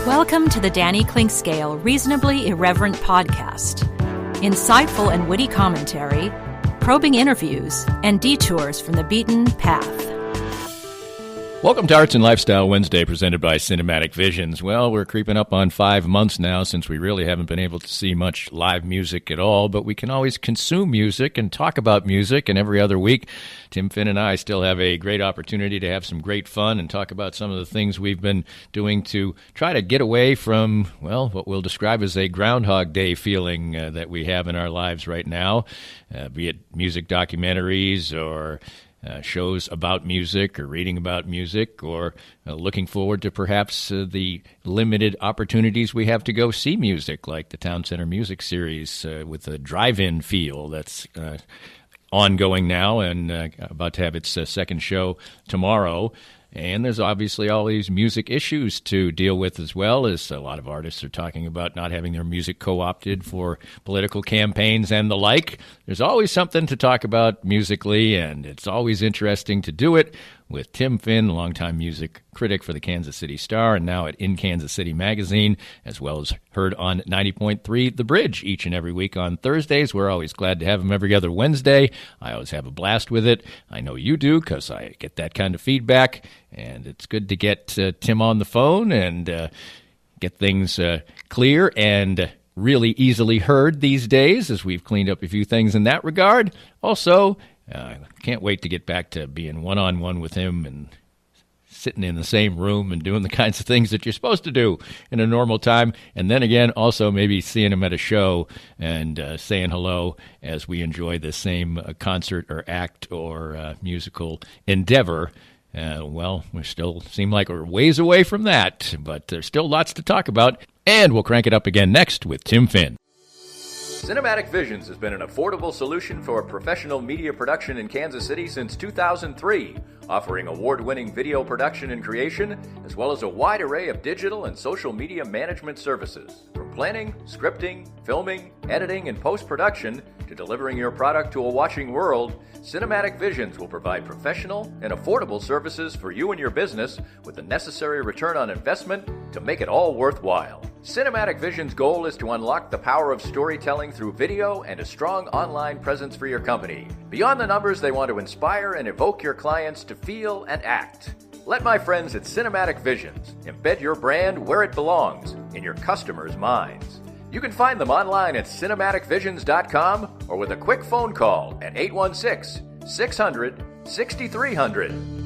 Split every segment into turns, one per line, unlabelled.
Welcome to the Danny Clinkscale Reasonably Irreverent podcast. Insightful and witty commentary, probing interviews, and detours from the beaten path.
Welcome to Arts and Lifestyle Wednesday, presented by Cinematic Visions. Well, we're creeping up on 5 months now since we really haven't been able to see much live music at all, but we can always consume music and talk about music, and every other week, Tim Finn and I still have a great opportunity to have some great fun and talk about some of the things we've been doing to try to get away from, well, what we'll describe as a Groundhog Day feeling that we have in our lives right now, be it music documentaries or shows about music or reading about music or looking forward to perhaps the limited opportunities we have to go see music, like the Townsend Music Series with a drive-in feel that's ongoing now and about to have its second show tomorrow. And there's obviously all these music issues to deal with, as well as a lot of artists are talking about not having their music co-opted for political campaigns and the like. There's always something to talk about musically, and it's always interesting to do it with Tim Finn, longtime music critic for the Kansas City Star and now at In Kansas City Magazine, as well as heard on 90.3 The Bridge each and every week on Thursdays. We're always glad to have him every other Wednesday. I always have a blast with it. I know you do, because I get that kind of feedback, and it's good to get Tim on the phone and get things clear and really easily heard these days, as we've cleaned up a few things in that regard. Also, can't wait to get back to being one-on-one with him and sitting in the same room and doing the kinds of things that you're supposed to do in a normal time. And then again, also maybe seeing him at a show and saying hello as we enjoy the same concert or act or musical endeavor. Well, we still seem like we're ways away from that, but there's still lots to talk about. And we'll crank it up again next with Tim Finn.
Cinematic Visions has been an affordable solution for professional media production in Kansas City since 2003, offering award-winning video production and creation, as well as a wide array of digital and social media management services. From planning, scripting, filming, editing, and post-production to delivering your product to a watching world, Cinematic Visions will provide professional and affordable services for you and your business with the necessary return on investment to make it all worthwhile. Cinematic Vision's goal is to unlock the power of storytelling through video and a strong online presence for your company. Beyond the numbers, they want to inspire and evoke your clients to feel and act. Let my friends at Cinematic Visions embed your brand where it belongs, in your customers' minds. You can find them online at cinematicvisions.com or with a quick phone call at 816-600-6300.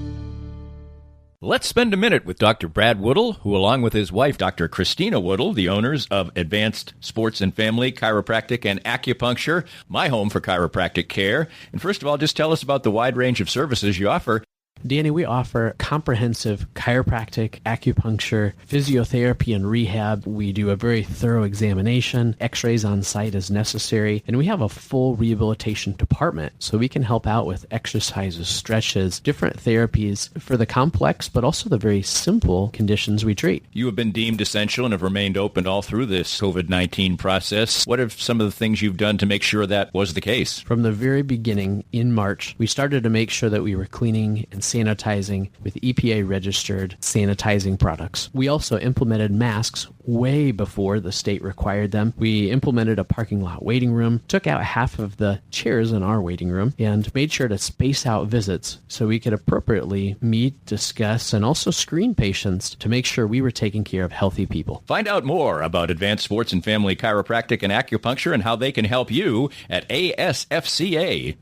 Let's spend a minute with Dr. Brad Woodle, who, along with his wife, Dr. Christina Woodle, the owners of Advanced Sports and Family Chiropractic and Acupuncture, my home for chiropractic care. And first of all, just tell us about the wide range of services you offer.
Danny, we offer comprehensive chiropractic, acupuncture, physiotherapy, and rehab. We do a very thorough examination, x-rays on site as necessary, and we have a full rehabilitation department, so we can help out with exercises, stretches, different therapies for the complex, but also the very simple conditions we treat.
You have been deemed essential and have remained open all through this COVID-19 process. What are some of the things you've done to make sure that was the case?
From the very beginning, in March, we started to make sure that we were cleaning and sanitizing with EPA-registered sanitizing products. We also implemented masks way before the state required them. We implemented a parking lot waiting room, took out half of the chairs in our waiting room, and made sure to space out visits so we could appropriately meet, discuss, and also screen patients to make sure we were taking care of healthy people.
Find out more about Advanced Sports and Family Chiropractic and Acupuncture and how they can help you at asfca.com.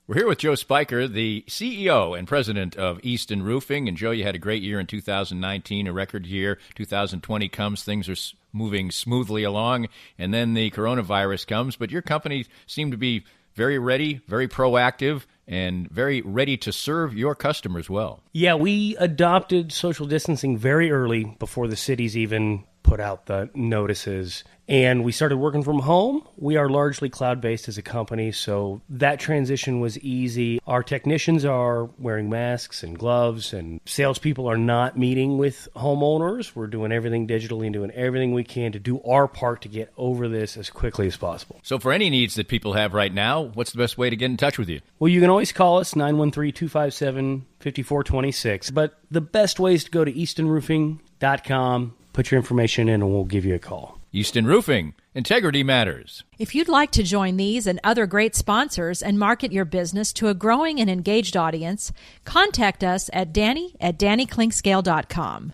We're here with Joe Spiker, the CEO and president of Easton Roofing. And Joe, you had a great year in 2019, a record year. 2020 comes, things are moving smoothly along, and then the coronavirus comes. But your company seemed to be very ready, very proactive, and very ready to serve your customers well.
Yeah, we adopted social distancing very early before the cities even put out the notices. And we started working from home. We are largely cloud-based as a company, so that transition was easy. Our technicians are wearing masks and gloves, and salespeople are not meeting with homeowners. We're doing everything digitally and doing everything we can to do our part to get over this as quickly as possible.
So for any needs that people have right now, what's the best way to get in touch with you?
Well, you can always call us, 913-257-5426. But the best way is to go to eastonroofing.com, put your information in, and we'll give you a call.
Easton Roofing. Integrity matters.
If you'd like to join these and other great sponsors and market your business to a growing and engaged audience, contact us at danny@dannyclinkscale.com.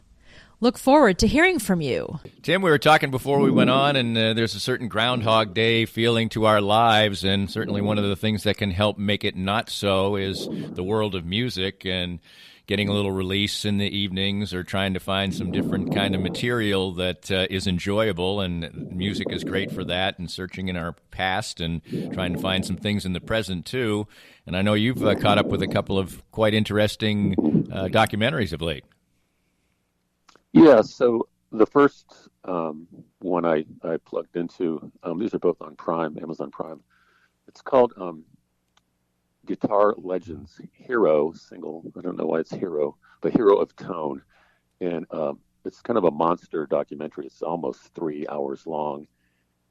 Look forward to hearing from you.
Tim, we were talking before we went on, and there's a certain Groundhog Day feeling to our lives, and certainly one of the things that can help make it not so is the world of music and getting a little release in the evenings or trying to find some different kind of material that is enjoyable, and music is great for that, and searching in our past and trying to find some things in the present, too. And I know you've caught up with a couple of quite interesting documentaries of late.
Yeah, so the first one I plugged into, these are both on Prime, Amazon Prime. It's called Guitar Legends Hero, single, I don't know why it's Hero, but Hero of Tone. And it's kind of a monster documentary. It's almost 3 hours long.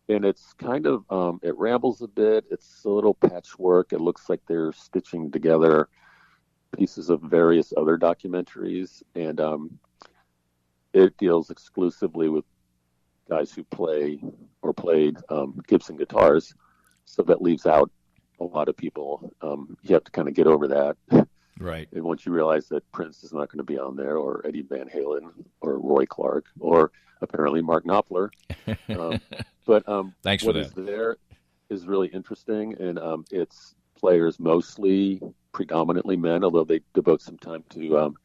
And it's kind of, it rambles a bit. It's a little patchwork. It looks like they're stitching together pieces of various other documentaries. And it deals exclusively with guys who play or played Gibson guitars. So that leaves out a lot of people. You have to kind of get over that.
Right.
And once you realize that Prince is not going to be on there, or Eddie Van Halen, or Roy Clark, or apparently Mark Knopfler. But
Thanks
what
for
is
that.
there is really interesting, and it's players mostly, predominantly men, although they devote some time to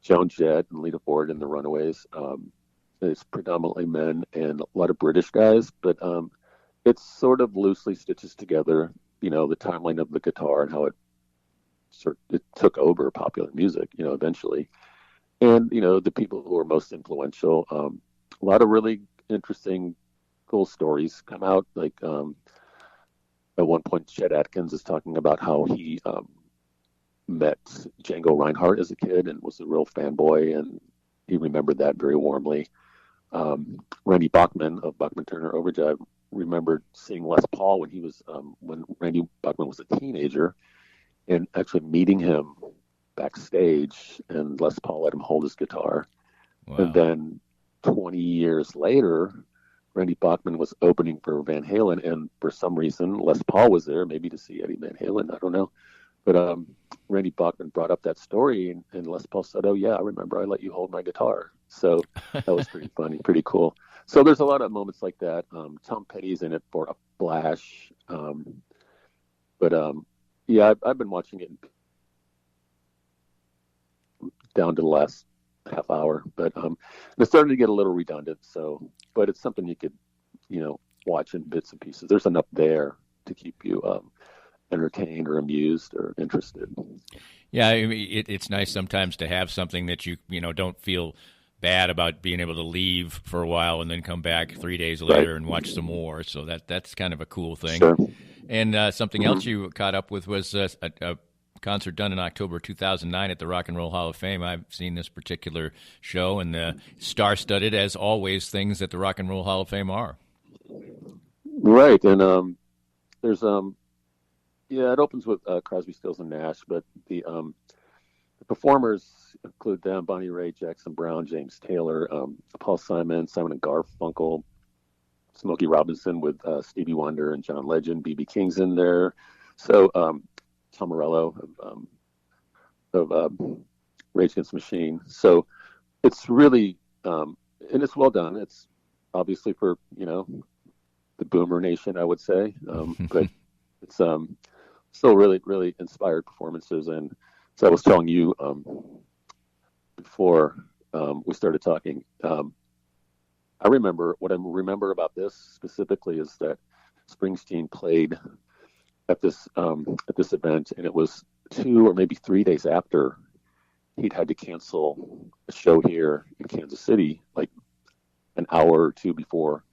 Joan Jett and Lita Ford and the Runaways. It's predominantly men and a lot of British guys, but it's sort of loosely stitches together, the timeline of the guitar and how it took over popular music, eventually. And, the people who are most influential, a lot of really interesting, cool stories come out. Like at one point, Chet Atkins is talking about how he met Django Reinhardt as a kid and was a real fanboy, and he remembered that very warmly. Randy Bachman of Bachman Turner Overdrive remembered seeing Les Paul when he was when Randy Bachman was a teenager, and actually meeting him backstage, and Les Paul let him hold his guitar.
Wow.
And then 20 years later, Randy Bachman was opening for Van Halen, and for some reason Les Paul was there, maybe to see Eddie Van Halen, I don't know. But Randy Bachman brought up that story, and Les Paul said, "Oh yeah, I remember. I let you hold my guitar." So that was pretty funny, pretty cool. So there's a lot of moments like that. Tom Petty's in it for a flash. Yeah, I've been watching it down to the last half hour, but it's starting to get a little redundant. But it's something you could, watch in bits and pieces. There's enough there to keep you entertained or amused or interested.
Yeah, I mean, it's nice sometimes to have something that you don't feel bad about being able to leave for a while and then come back 3 days later and watch some more. So that's kind of a cool thing.
Sure.
And something else you caught up with was a concert done in October 2009 at the Rock and Roll Hall of Fame. I've seen this particular show, and star-studded, as always, things at the Rock and Roll Hall of Fame are.
Right, and there's it opens with Crosby, Stills, and Nash, but the performers include them: Bonnie Raitt, Jackson Browne, James Taylor, Paul Simon, Simon and Garfunkel, Smokey Robinson with Stevie Wonder and John Legend, B.B. King's in there. So Tom Morello of Rage Against the Machine. So it's really, and it's well done. It's obviously for, the Boomer Nation, I would say. But it's still really, really inspired performances. And so I was telling you before we started talking, I remember what I remember about this specifically is that Springsteen played at this event, and it was 2 or maybe 3 days after he'd had to cancel a show here in Kansas City, like an hour or two before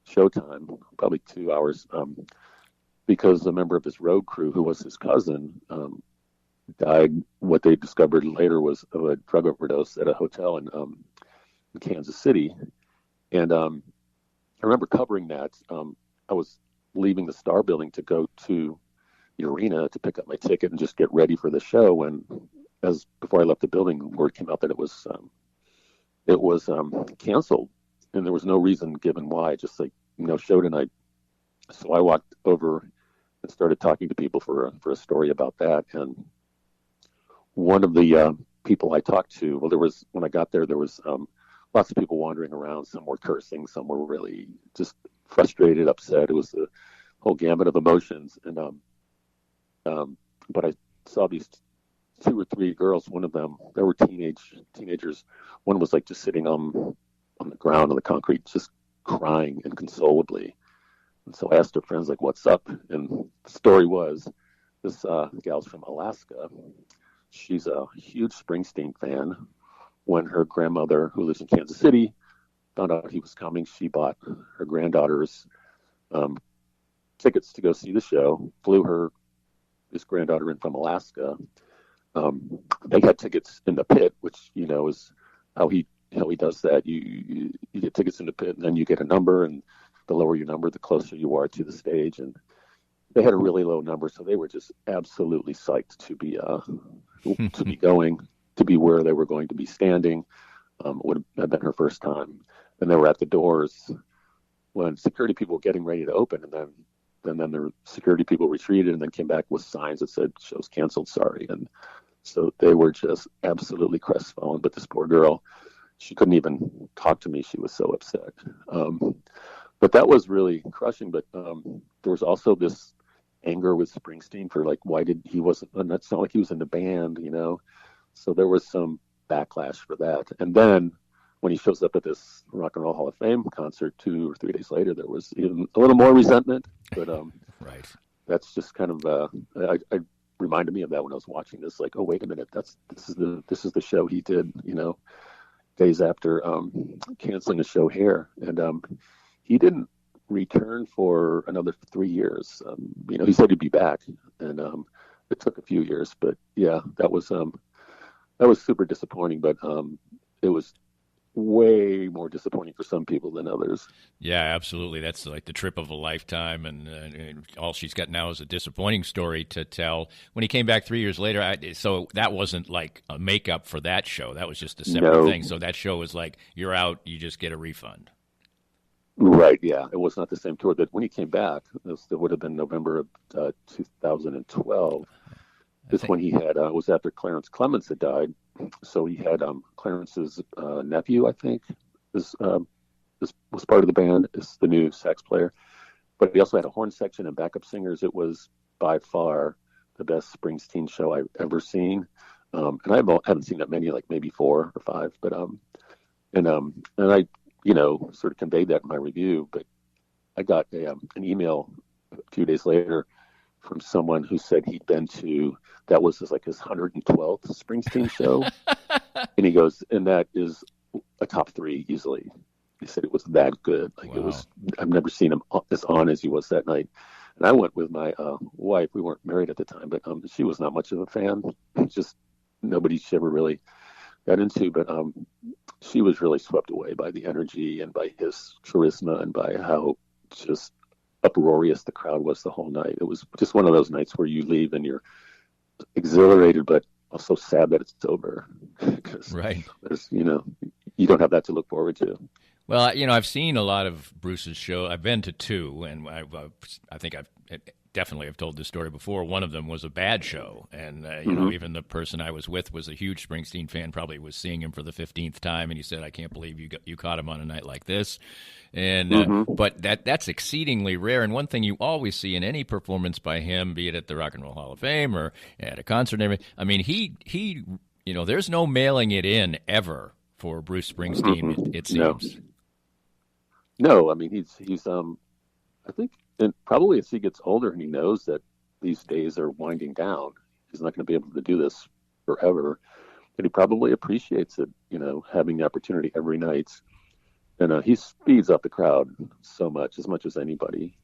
showtime, probably 2 hours, because a member of his road crew, who was his cousin, died. What they discovered later was of a drug overdose at a hotel in Kansas City. And I remember covering that. I was leaving the Star Building to go to the arena to pick up my ticket and just get ready for the show. When, before I left the building, word came out that it was canceled, and there was no reason given why. Just like, no show tonight. So I walked over and started talking to people for a story about that. And one of the people I talked to, when I got there was lots of people wandering around. Some were cursing, some were really just frustrated, upset. It was the whole gamut of emotions. And but I saw these 2 or 3 girls. One of them, they were teenagers. One was like just sitting on the ground, on the concrete, just crying inconsolably. And so I asked her friends, like, what's up? And the story was, this gal's from Alaska. She's a huge Springsteen fan. When her grandmother, who lives in Kansas City, found out he was coming, she bought her granddaughter's tickets to go see the show, flew this granddaughter in from Alaska. They had tickets in the pit, which, is how he does that. You get tickets in the pit, and then you get a number, and the lower your number, the closer you are to the stage. And they had a really low number, so they were just absolutely psyched to be going, to be where they were going to be standing. Would have been her first time. And they were at the doors when security people were getting ready to open, and then the security people retreated and then came back with signs that said, "Show's canceled, sorry." And so they were just absolutely crestfallen. But this poor girl, she couldn't even talk to me. She was so upset. But that was really crushing. But there was also this anger with Springsteen for, like, why did he wasn't, and it's not like he was in the band, So there was some backlash for that. And then when he shows up at this Rock and Roll Hall of Fame concert 2 or 3 days later, there was even a little more resentment. But
right.
That's just kind of I reminded me of that when I was watching this. Like, oh, wait a minute, this is the show he did, days after canceling a show here, and he didn't return for another 3 years. He said he'd be back, and it took a few years. But yeah, that was super disappointing. But it was way more disappointing for some people than others.
Yeah, absolutely. That's like the trip of a lifetime, and all she's got now is a disappointing story to tell. When he came back 3 years later, so that wasn't like a makeup for that show. That was just a separate thing. So that show was like, you're out, you just get a refund.
Right, yeah. It was not the same tour. That when he came back, it would have been November of 2012. When he had, it was after Clarence Clemens had died. So he had Clarence's nephew, I think, was part of the band, is the new sax player. But he also had a horn section and backup singers. It was by far the best Springsteen show I've ever seen. And I haven't seen that many, like maybe 4 or 5. But and I sort of conveyed that in my review. But I got an email a few days later from someone who said he'd been to, that was his 112th Springsteen show. And he goes, and that is a top 3 easily. He said it was that good. Like, wow. It was, I've never seen him as on as he was that night. And I went with my wife. We weren't married at the time, but she was not much of a fan. Just nobody she ever really got into. But she was really swept away by the energy and by his charisma and by how just uproarious the crowd was the whole night. It was just one of those nights where you leave and you're exhilarated, but also sad that it's over. Because
right.
There's, you don't have that to look forward to.
Well, I've seen a lot of Bruce's show. I've been to 2, and I think I've definitely have told this story before. One of them was a bad show, and even the person I was with was a huge Springsteen fan. Probably was seeing him for the 15th time, and he said, "I can't believe you caught him on a night like this." And but that's exceedingly rare. And one thing you always see in any performance by him, be it at the Rock and Roll Hall of Fame or at a concert, and everything, I mean, he there's no mailing it in ever for Bruce Springsteen. It seems.
No, I mean he's I think, and probably as he gets older and he knows that these days are winding down, he's not going to be able to do this forever. And he probably appreciates it, having the opportunity every night and he speeds up the crowd so much, as much as anybody.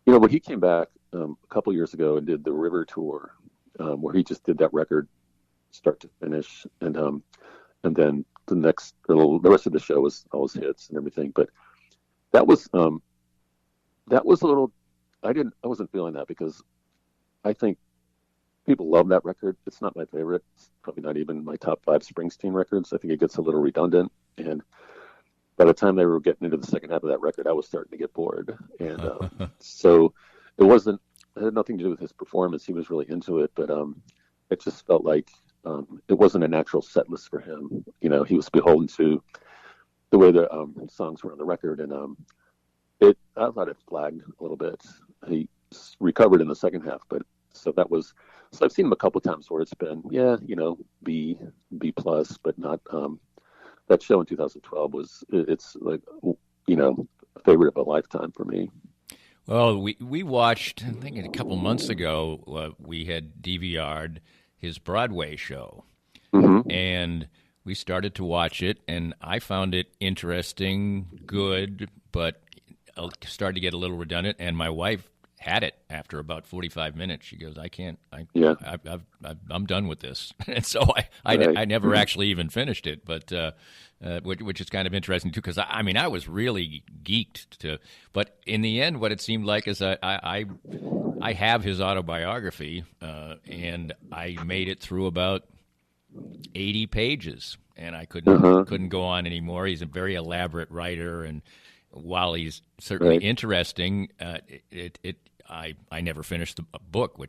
When he came back a couple years ago and did the River Tour, where he just did that record start to finish, and then the rest of the show was all his hits and everything. But that was a little. I wasn't feeling that, because I think people love that record. It's not my favorite. It's probably not even my top 5 Springsteen records. I think it gets a little redundant, and by the time they were getting into the second half of that record, I was starting to get bored. And so it had nothing to do with his performance. He was really into it, but it just felt like it wasn't a natural set list for him. He was beholden to the way the songs were on the record, and I thought it flagged a little bit. He recovered in the second half, but so I've seen him a couple of times where it's been, B plus, but not. That show in 2012 it's like, a favorite of a lifetime for me.
Well, we watched, I think a couple months ago, we had DVR'd his Broadway show, and we started to watch it, and I found it interesting, good, but started to get a little redundant, and my wife had it after about 45 minutes. She goes, I'm done with this. And so I never actually even finished it, but which is kind of interesting too, because I was really geeked but in the end, what it seemed like is I have his autobiography, and I made it through about 80 pages, and I couldn't go on anymore. He's a very elaborate writer, and while he's certainly interesting, I never finished the book, or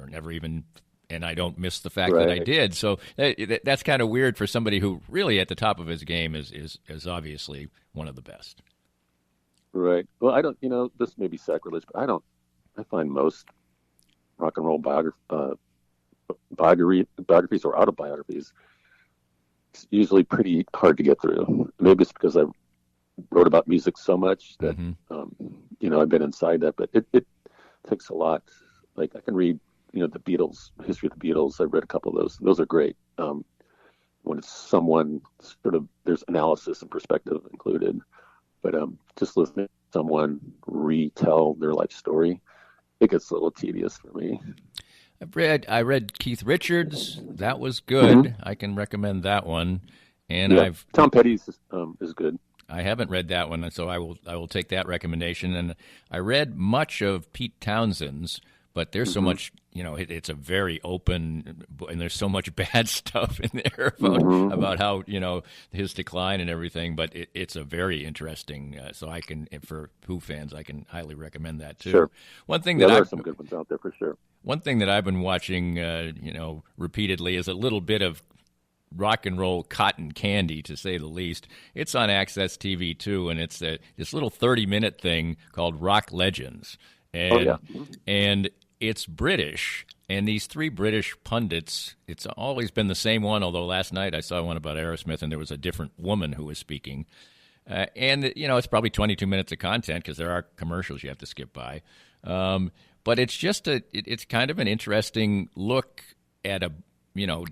never even, and I don't miss the fact that I did. So that's kind of weird for somebody who really at the top of his game is obviously one of the best.
Right. Well, I don't, this may be sacrilege, but I find most rock and roll biographies or autobiographies usually pretty hard to get through. Maybe it's because I wrote about music so much that, I've been inside that, but it takes a lot. Like I can read, the Beatles, history of the Beatles. I've read a couple of those. Those are great. When it's someone there's analysis and perspective included, but just listening to someone retell their life story, it gets a little tedious for me.
I read Keith Richards. That was good. I can recommend that one. And
Tom Petty's is good.
I haven't read that one, so I will take that recommendation. And I read much of Pete Townsend's, but there's so much, it's a very open, and there's so much bad stuff in there about how, his decline and everything. But it's a very interesting. So I can, for Who fans, I can highly recommend that too.
Sure.
One thing
there are some good ones out there for sure.
One thing that I've been watching, repeatedly is a little bit of rock and roll cotton candy, to say the least. It's on Access TV too, and it's this little 30-minute thing called Rock Legends, and it's British. And these 3 British pundits, it's always been the same one. Although last night I saw one about Aerosmith, and there was a different woman who was speaking. And it's probably 22 minutes of content because there are commercials you have to skip by. But it's just it's kind of an interesting look at a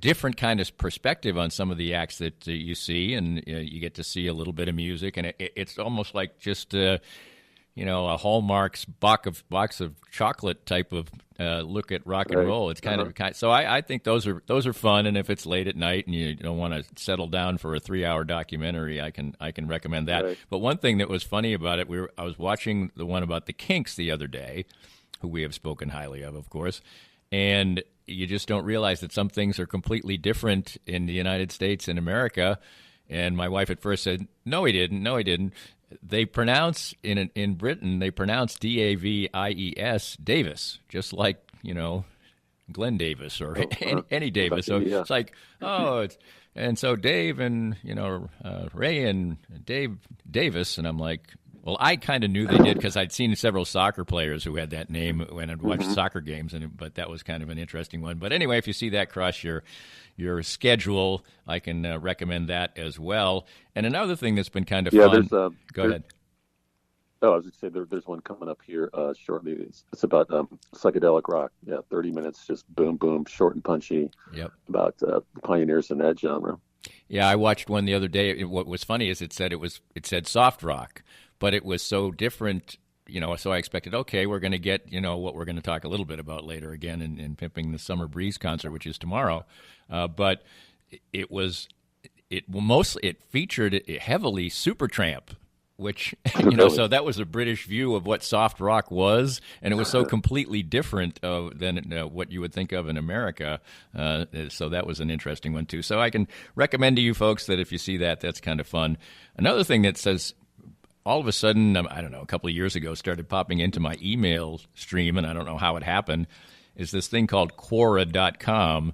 different kind of perspective on some of the acts that you see, and you get to see a little bit of music, and it's almost like just a Hallmark's box of chocolate type of look at rock and roll. It's kind of so I think those are fun, and if it's late at night and you don't want to settle down for a 3-hour documentary, I can recommend that. Right. But one thing that was funny about it, I was watching the one about the Kinks the other day, who we have spoken highly of course, and you just don't realize that some things are completely different in the United States and America. And my wife at first said, no, he didn't. They pronounce, in Britain, they pronounce Davies, Davis, just like, Glenn Davis or any Davis. So it's like, and so Dave and, Ray and Dave Davis. And I'm like, well, I kind of knew they did because I'd seen several soccer players who had that name when I'd watched soccer games, but that was kind of an interesting one. But anyway, if you see that cross your schedule, I can recommend that as well. And another thing that's been kind of fun. Go ahead.
I was going to say there's one coming up here shortly. It's about psychedelic rock. 30 minutes, just boom, boom, short and punchy.
Yep.
About the pioneers in that genre.
Yeah, I watched one the other day. What was funny is it said soft rock, but it was so different, so I expected, okay, we're going to get, what we're going to talk a little bit about later again in Pimping the Summer Breeze concert, which is tomorrow. But it featured heavily Supertramp, which, so that was a British view of what soft rock was, and it was so completely different than what you would think of in America. So that was an interesting one, too. So I can recommend to you folks that if you see that, that's kind of fun. Another thing that says, all of a sudden, I don't know, a couple of years ago, started popping into my email stream, and I don't know how it happened, is this thing called Quora.com,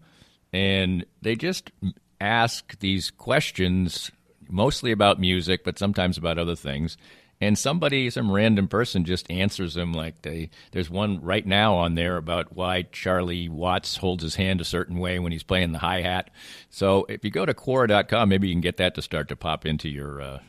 and they just ask these questions mostly about music, but sometimes about other things. And some random person just answers them there's one right now on there about why Charlie Watts holds his hand a certain way when he's playing the hi-hat. So if you go to Quora.com, maybe you can get that to start to pop into your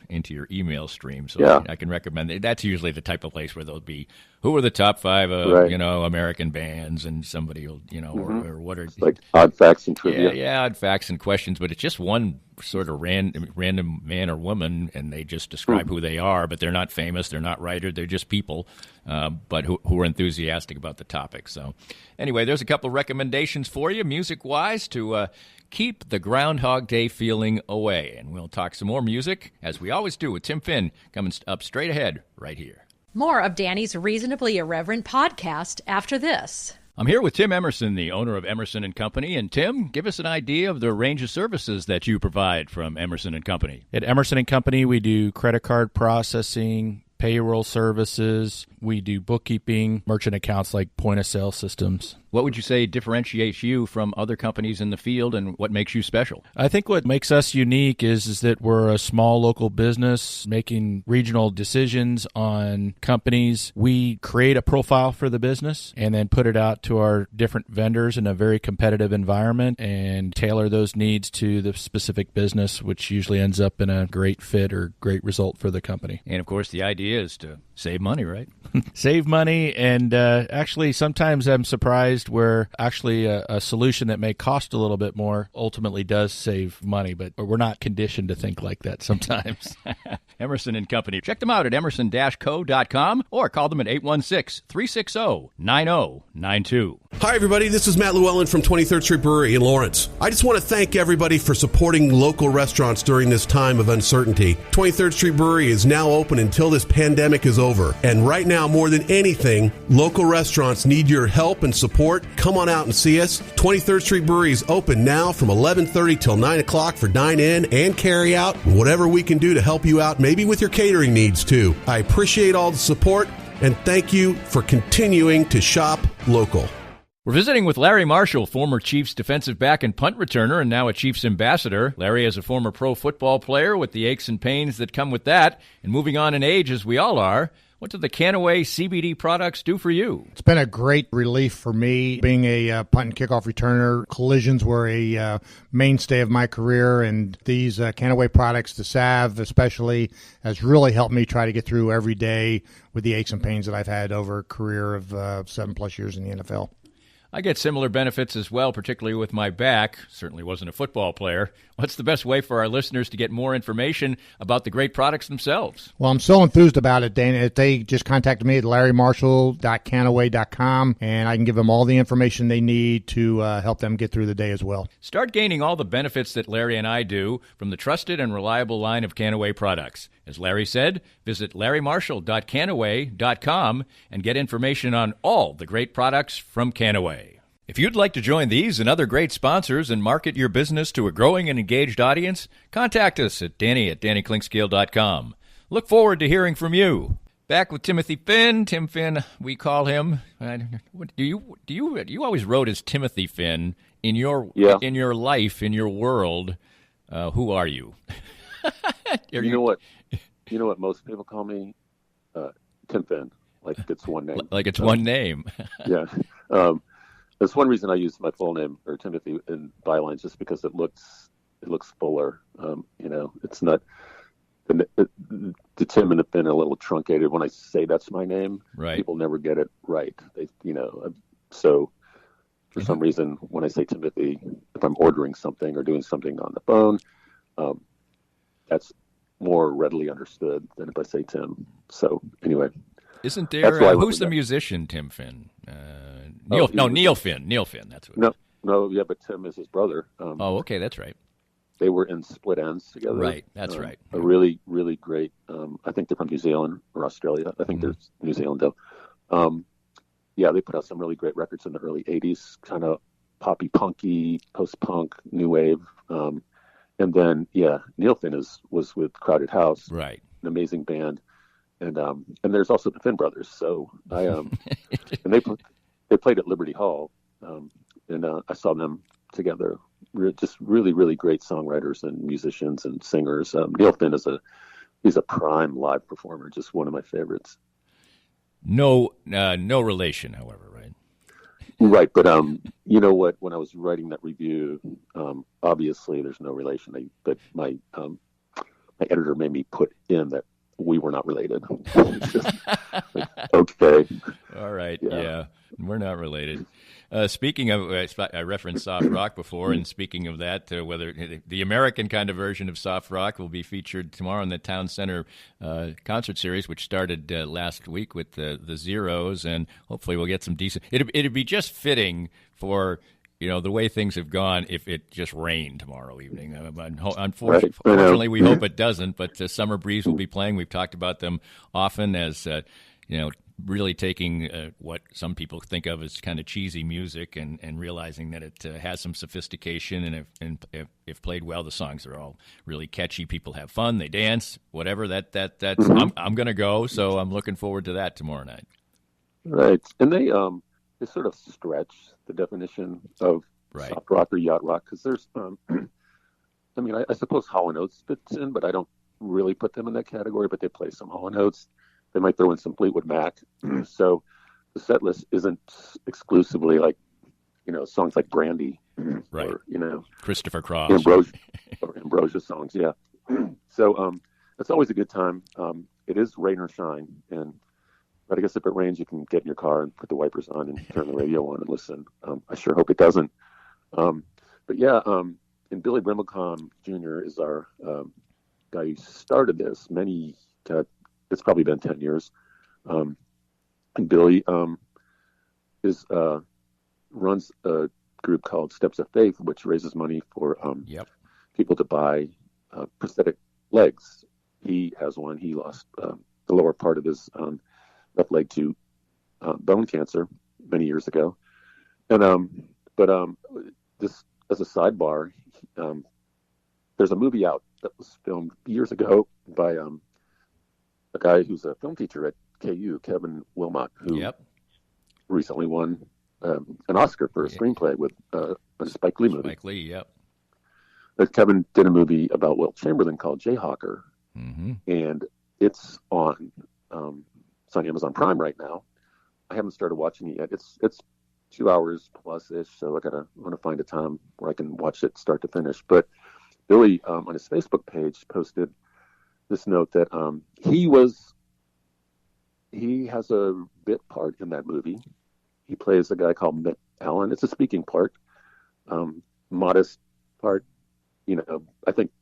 email stream. So yeah. I can recommend it. That's usually the type of place where there'll be, who are the top 5, American bands, and somebody will, or what are...
Like odd facts and trivia.
Yeah, odd facts and questions, but it's just one sort of random man or woman, and they just describe who they are, but they're not famous, they're not writer, they're just people, but who are enthusiastic about the topic. So anyway, there's a couple of recommendations for you, music-wise, to keep the Groundhog Day feeling away. And we'll talk some more music, as we always do, with Tim Finn coming up straight ahead right here.
More of Danny's Reasonably Irreverent podcast after this.
I'm here with Tim Emerson, the owner of Emerson & Company. And Tim, give us an idea of the range of services that you provide from Emerson & Company.
At Emerson & Company, we do credit card processing, payroll services. We do bookkeeping, merchant accounts like point-of-sale systems.
What would you say differentiates you from other companies in the field, and what makes you special?
I think what makes us unique is that we're a small local business making regional decisions on companies. We create a profile for the business and then put it out to our different vendors in a very competitive environment and tailor those needs to the specific business, which usually ends up in a great fit or great result for the company.
And, of course, the idea is to save money, right?
Save money, and actually sometimes I'm surprised where actually a solution that may cost a little bit more ultimately does save money, but we're not conditioned to think like that sometimes.
Emerson & Company. Check them out at emerson-co.com or call them at 816-360-9092.
Hi, everybody. This is Matt Llewellyn from 23rd Street Brewery in Lawrence. I just want to thank everybody for supporting local restaurants during this time of uncertainty. 23rd Street Brewery is now open until this pandemic is over. And right now, more than anything, local restaurants need your help and support. Come on out and see us. 23rd Street Brewery is open now from 11:30 till 9 o'clock for dine-in and carry-out. Whatever we can do to help you out, maybe with your catering needs, too. I appreciate all the support, and thank you for continuing to shop local.
We're visiting with Larry Marshall, former Chiefs defensive back and punt returner, and now a Chiefs ambassador. Larry is a former pro football player with the aches and pains that come with that, and moving on in age as we all are. What do the Canaway CBD products do for you?
It's been a great relief for me. Being a punt and kickoff returner, collisions were a mainstay of my career, and these Canaway products, the salve especially, has really helped me try to get through every day with the aches and pains that I've had over a career of 7+ years in the NFL.
I get similar benefits as well, particularly with my back. Certainly wasn't a football player. What's the best way for our listeners to get more information about the great products themselves?
Well, I'm so enthused about it, Dana. They just contacted me at larrymarshall.canaway.com, and I can give them all the information they need to help them get through the day as well.
Start gaining all the benefits that Larry and I do from the trusted and reliable line of Canaway products. As Larry said, visit larrymarshall.canaway.com and get information on all the great products from Canaway. If you'd like to join these and other great sponsors and market your business to a growing and engaged audience, contact us at danny@dannyclinkscale.com. Look forward to hearing from you. Back with Timothy Finn. Tim Finn, we call him. Do you always wrote as Timothy Finn in your life, in your world? Who are you?
You know what most people call me? Tim Finn. Like it's one name.
Like it's one name.
Yeah. That's one reason I use my full name, or Timothy, in bylines, just because it looks fuller. It's not the Tim and the Finn are a little truncated. When I say that's my name,
right,
people never get it right. So for some reason, when I say Timothy, if I'm ordering something or doing something on the phone, that's more readily understood than if I say Tim. So anyway,
isn't there? Who's the musician? Tim Finn. Neil Finn. Neil Finn. That's what.
No, yeah, but Tim is his brother.
Okay, that's right.
They were in Split Ends together.
Right, that's right.
A really, really great. I think they're from New Zealand or Australia. I think they're New Zealand though. Yeah, they put out some really great records in the early '80s, kind of poppy, punky, post-punk, new wave. And then, Neil Finn was with Crowded House,
right?
An amazing band, and there's also the Finn brothers. So and they played at Liberty Hall, and I saw them together. Just really, really great songwriters and musicians and singers. Neil Finn he's a prime live performer, just one of my favorites.
No relation, however, right?
Right, but you know what? When I was writing that review, obviously there's no relation. But my editor made me put in that we were not related. Okay.
All right. Yeah, we're not related. Speaking of, I referenced soft rock before, and speaking of that, whether the American kind of version of soft rock will be featured tomorrow in the Town Center concert series, which started last week with the Zeros, and hopefully we'll get some decent. It'd be just fitting for the way things have gone if it just rained tomorrow evening. Unfortunately, we hope it doesn't. But Summer Breeze will be playing. We've talked about them often as really taking what some people think of as kind of cheesy music and realizing that it has some sophistication, and if played well, the songs are all really catchy. People have fun, they dance, whatever. That's I'm going to go, so I'm looking forward to that tomorrow night.
Right, and they sort of stretch the definition of soft rock or yacht rock, because there's I suppose Hall & Oates fits in, but I don't really put them in that category. But they play some Hall & Oates. They might throw in some Fleetwood Mac. So the set list isn't exclusively like, songs like Brandy,
right?
Or,
Christopher Cross,
Ambrosia songs. Yeah. So it's always a good time. It is rain or shine, but I guess if it rains, you can get in your car and put the wipers on and turn the radio on and listen. I sure hope it doesn't. And Billy Brimacom Jr. is our guy who started this. It's probably been 10 years. And Billy runs a group called Steps of Faith, which raises money for people to buy prosthetic legs. He has one. He lost the lower part of his left leg to bone cancer many years ago. And this, as a sidebar, there's a movie out that was filmed years ago by a guy who's a film teacher at KU, Kevin Wilmot, who recently won an Oscar for a screenplay with a Spike Lee movie.
Spike Lee, yep.
Kevin did a movie about Wilt Chamberlain called Jayhawker, and it's on Amazon Prime right now. I haven't started watching it yet. It's 2 hours plus ish, so I want to find a time where I can watch it start to finish. But Billy on his Facebook page posted this note that he has a bit part in that movie. He plays a guy called Mitt Allen. It's a speaking part, modest part. I think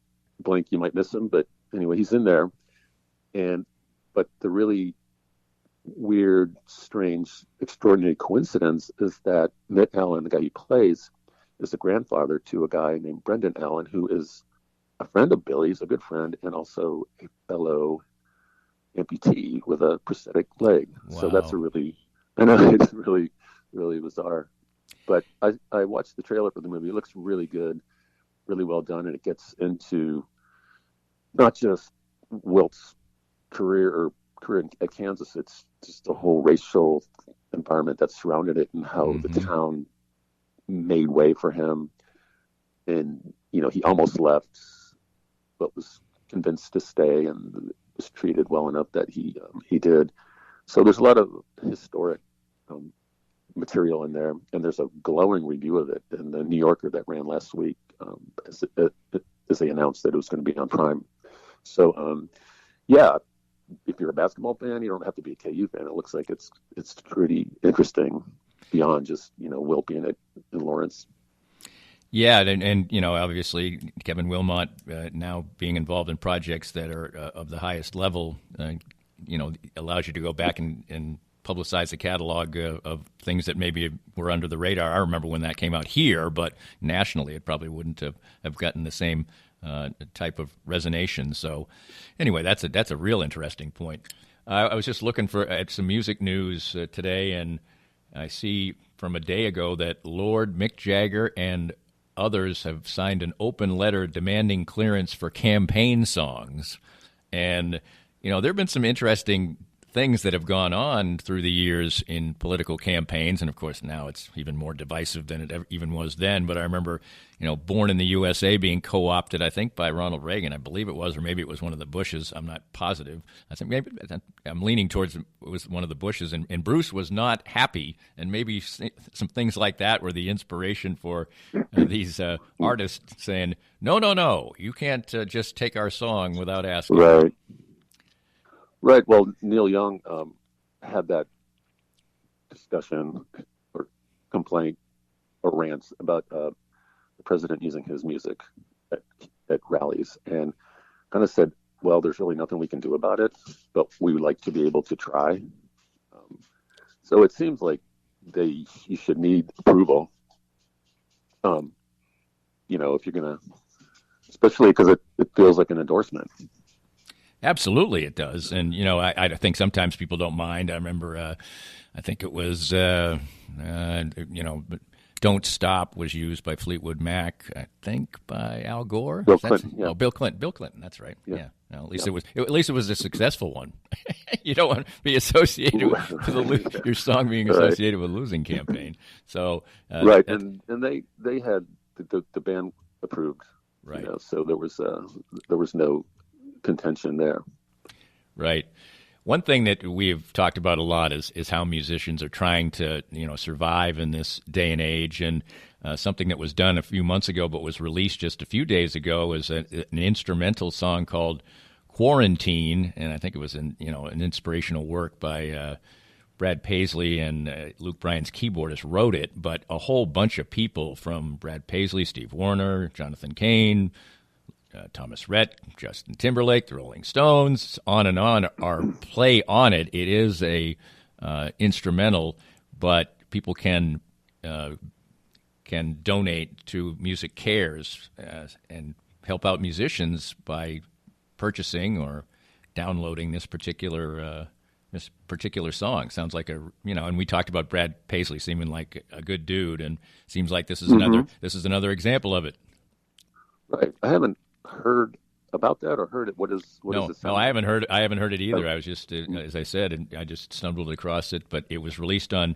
Blink, you might miss him, but anyway, he's in there. But the really weird, strange, extraordinary coincidence is that Mitt Allen, the guy he plays, is the grandfather to a guy named Brendan Allen, who is a friend of Billy's, a good friend, and also a fellow amputee with a prosthetic leg. Wow. So that's it's really, really bizarre. But I watched the trailer for the movie. It looks really good, really well done, and it gets into not just Wilt's career at Kansas. It's just the whole racial environment that surrounded it and how the town made way for him. And, he almost left, but was convinced to stay and was treated well enough that he did. So there's a lot of historic material in there, and there's a glowing review of it in the New Yorker that ran last week as they announced that it was going to be on Prime. So, if you're a basketball fan, you don't have to be a KU fan. It looks like it's pretty interesting beyond just Wilt being in Lawrence.
Yeah, and obviously Kevin Wilmot now being involved in projects that are of the highest level, allows you to go back and publicize the catalog of things that maybe were under the radar. I remember when that came out here, but nationally it probably wouldn't have gotten the same type of resonation. So anyway, that's a real interesting point. I was just looking at some music news today, and I see from a day ago that Lord, Mick Jagger, and others have signed an open letter demanding clearance for campaign songs. And, there have been some interesting things that have gone on through the years in political campaigns. And, of course, now it's even more divisive than it even was then. But I remember, Born in the USA being co-opted, I think, by Ronald Reagan, I believe it was, or maybe it was one of the Bushes. I'm not positive. I think maybe I'm leaning towards it was one of the Bushes. And Bruce was not happy. And maybe some things like that were the inspiration for these artists saying, no, you can't just take our song without asking.
Right. Well, Neil Young had that discussion or complaint or rants about the president using his music at rallies, and kind of said, well, there's really nothing we can do about it, but we would like to be able to try. So it seems like you should need approval, if you're going to, especially because it feels like an endorsement.
Absolutely, it does. And, I think sometimes people don't mind. I remember, I think it was, Don't Stop was used by Fleetwood Mac, I think by Al Gore.
Bill Clinton. Yeah.
Oh, Bill Clinton, that's right.
Yeah.
No, at least it was a successful one. You don't want to be associated with your song being associated with a losing campaign. So
right, and they had the band approved.
Right.
So there was no contention there.
Right. One thing that we've talked about a lot is how musicians are trying to survive in this day and age, and something that was done a few months ago but was released just a few days ago is an instrumental song called Quarantine, and I think it was an inspirational work by Brad Paisley, and Luke Bryan's keyboardist wrote it, but a whole bunch of people from Brad Paisley, Steve Wariner, Jonathan Cain, Thomas Rhett, Justin Timberlake, the Rolling Stones, on and on, are play on it. It is a instrumental, but people can donate to Music Cares and help out musicians by purchasing or downloading this particular song. Sounds like and we talked about Brad Paisley seeming like a good dude, and seems like this is another example of it.
Right. I haven't heard about that or heard it. What is it?
No, I haven't heard it either. I was just, as I said, and I just stumbled across it, but it was released on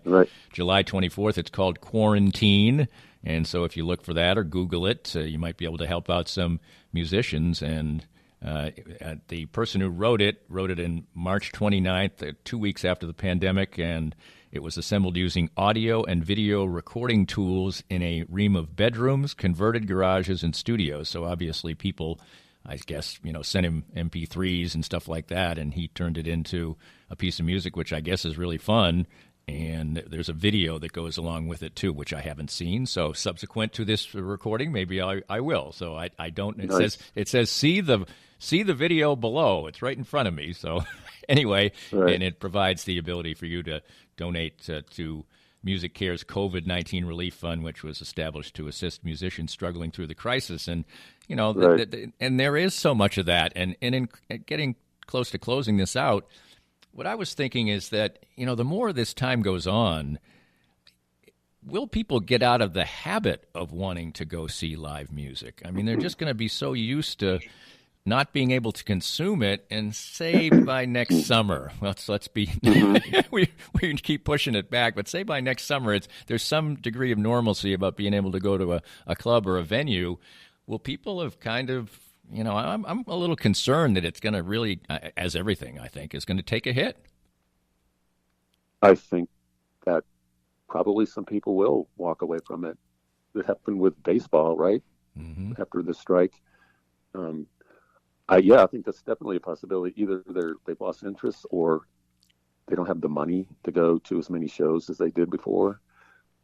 July 24th. It's called Quarantine, and so if you look for that or Google it, you might be able to help out some musicians. And the person who wrote it in March 29th, 2 weeks after the pandemic, and it was assembled using audio and video recording tools in a ream of bedrooms, converted garages, and studios. So obviously people, I guess, sent him MP3s and stuff like that, and he turned it into a piece of music, which I guess is really fun. And there's a video that goes along with it, too, which I haven't seen. So subsequent to this recording, maybe I will. So I don't. It says see the video below. It's right in front of me. So anyway, and it provides the ability for you to donate to Music Cares COVID-19 Relief Fund, which was established to assist musicians struggling through the crisis. And and there is so much of that. And in getting close to closing this out, what I was thinking is that, the more this time goes on, will people get out of the habit of wanting to go see live music? I mean, they're just going to be so used to not being able to consume it, and say by next summer, let's be, we keep pushing it back, but say by next summer, there's some degree of normalcy about being able to go to a club or a venue. Will people have kind of, I'm a little concerned that it's going to really, as everything, I think, is going to take a hit.
I think that probably some people will walk away from it. It happened with baseball, right? Mm-hmm. After the strike. I think that's definitely a possibility. Either they've lost interest, or they don't have the money to go to as many shows as they did before.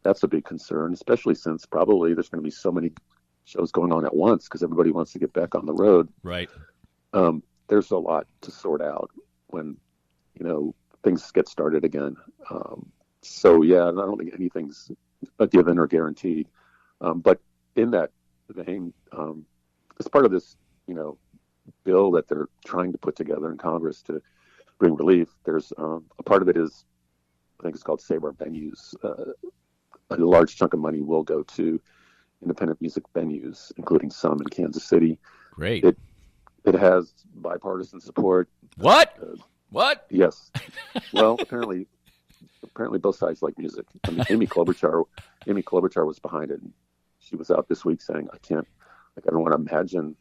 that's a big concern, especially since probably there's going to be so many shows going on at once because everybody wants to get back on the road.
Right.
There's a lot to sort out when, things get started again. So yeah, I don't think anything's a given or guaranteed. But in that vein, as part of this, bill that they're trying to put together in Congress to bring relief, there's a part of it is, I think it's called Save Our Venues. A large chunk of money will go to independent music venues, including some in Kansas City.
Great.
It has bipartisan support.
What? What?
Yes. Well, apparently both sides like music. I mean, Amy Klobuchar was behind it. And she was out this week saying, I don't want to imagine,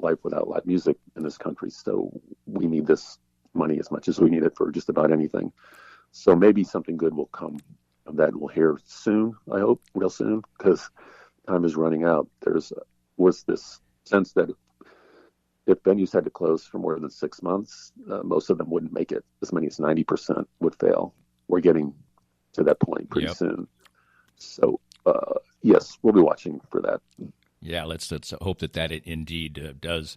life without live music in this country. So we need this money as much as we need it for just about anything. So maybe something good will come of that. We'll hear soon, I hope, real soon, because time is running out. Was this sense that if venues had to close for more than 6 months, most of them wouldn't make it. As many as 90% would fail. We're getting to that point pretty soon. So, yes, we'll be watching for that.
Yeah, let's hope that indeed does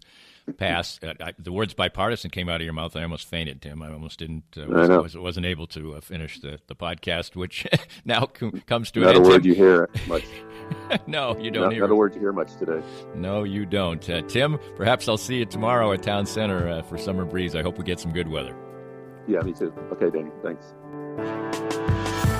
pass. The words bipartisan came out of your mouth. I almost fainted, Tim. I almost didn't. Wasn't able to finish the podcast, which now comes to an end.
Not a word you hear much.
No, you don't hear.
Not a word you hear much today.
No, you don't. Tim, perhaps I'll see you tomorrow at Town Center for Summer Breeze. I hope we get some good weather.
Yeah, me too. Okay, Danny. Thanks.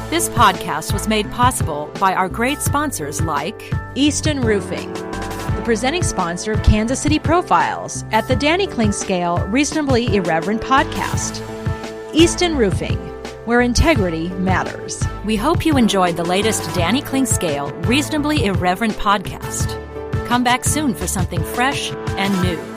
This podcast was made possible by our great sponsors like Easton Roofing, the presenting sponsor of Kansas City Profiles at the Danny Kling Scale Reasonably Irreverent podcast. Easton Roofing, where integrity matters. We hope you enjoyed the latest Danny Kling Scale Reasonably Irreverent podcast. Come back soon for something fresh and new.